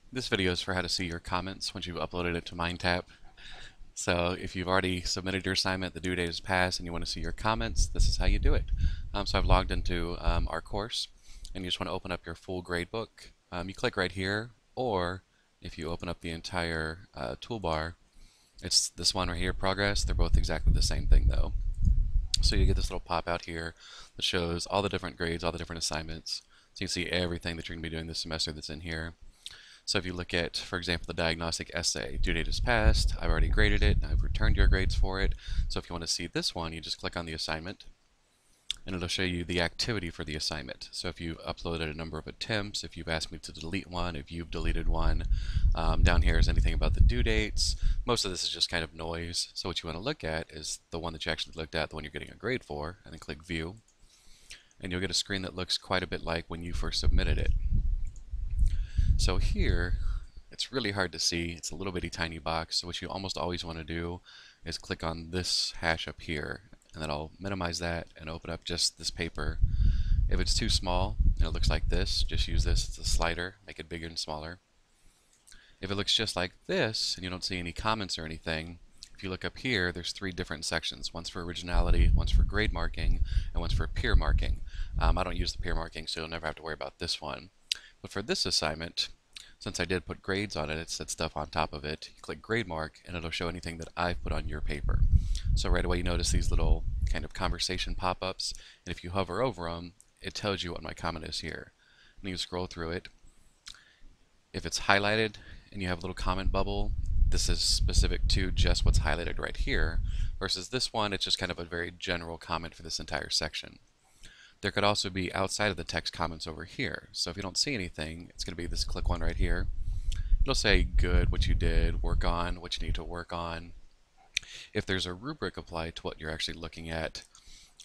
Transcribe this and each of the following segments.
This video is for how to see your comments once you've uploaded it to MindTap. So if you've already submitted your assignment, the due date has passed, and you want to see your comments, this is how you do it. So I've logged into our course, and you just want to open up your full gradebook. You click right here, or if you open up the entire toolbar, it's this one right here, Progress. They're both exactly the same thing though. So you get this little pop out here that shows all the different grades, all the different assignments. So you can see everything that you're going to be doing this semester that's in here. So if you look at, for example, the diagnostic essay, due date is passed, I've already graded it, I've returned your grades for it. So if you want to see this one, you just click on the assignment, and it'll show you the activity for the assignment. So if you've uploaded a number of attempts, if you've asked me to delete one, if you've deleted one, down here is anything about the due dates. Most of this is just kind of noise. So what you want to look at is the one that you actually looked at, the one you're getting a grade for, and then click View. And you'll get a screen that looks quite a bit like when you first submitted it. So here, it's really hard to see. It's a little bitty tiny box. So what you almost always want to do is click on this hash up here, and then I'll minimize that and open up just this paper. If it's too small and it looks like this, just use this as a slider, make it bigger and smaller. If it looks just like this and you don't see any comments or anything, if you look up here, there's three different sections. One's for originality, one's for grade marking, and one's for peer marking. I don't use the peer marking, so you'll never have to worry about this one. But for this assignment, since I did put grades on it, it said stuff on top of it. You click grade mark, and it'll show anything that I've put on your paper. So right away you notice these little kind of conversation pop-ups, and if you hover over them, it tells you what my comment is here. And you scroll through it. If it's highlighted and you have a little comment bubble, this is specific to just what's highlighted right here, versus this one, it's just kind of a very general comment for this entire section. There could also be outside of the text comments over here. So if you don't see anything, it's going to be this click one right here. It'll say good, what you did, work on, what you need to work on. If there's a rubric applied to what you're actually looking at,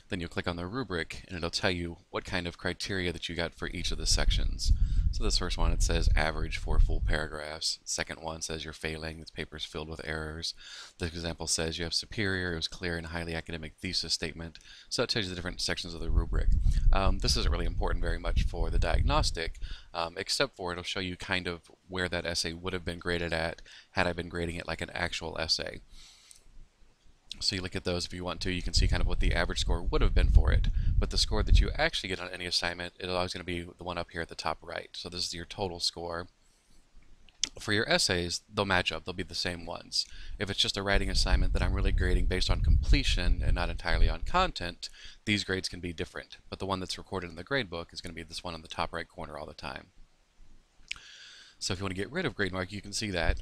then you'll click on the rubric and it'll tell you what kind of criteria that you got for each of the sections. So this first one, it says average for full paragraphs. Second one says you're failing, this paper is filled with errors. This example says you have superior, it was clear and highly academic thesis statement. So it tells you the different sections of the rubric. This isn't really important very much for the diagnostic, except for it'll show you kind of where that essay would have been graded at had I been grading it like an actual essay. So you look at those if you want to, you can see kind of what the average score would have been for it. But the score that you actually get on any assignment, it's always going to be the one up here at the top right. So this is your total score. For your essays, they'll match up. They'll be the same ones. If it's just a writing assignment that I'm really grading based on completion and not entirely on content, these grades can be different. But the one that's recorded in the gradebook is going to be this one on the top right corner all the time. So if you want to get rid of grade mark, you can see that.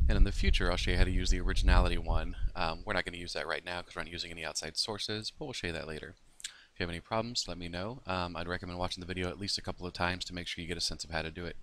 And in the future, I'll show you how to use the originality one. We're not going to use that right now because we're not using any outside sources, but we'll show you that later. If you have any problems, let me know. I'd recommend watching the video at least a couple of times to make sure you get a sense of how to do it.